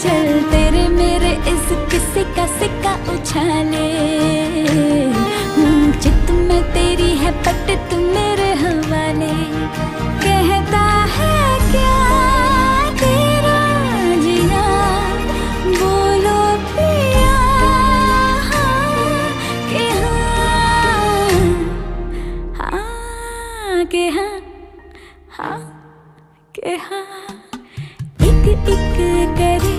चल तेरे मेरे इस किस्से का सिक्का उछाले। चित में तेरी है पट तू मेरे हवाले। कहता है क्या तेरा जिया, बोलो पिया कि हाँ कि हाँ, हाँ कि हाँ। एक एक करे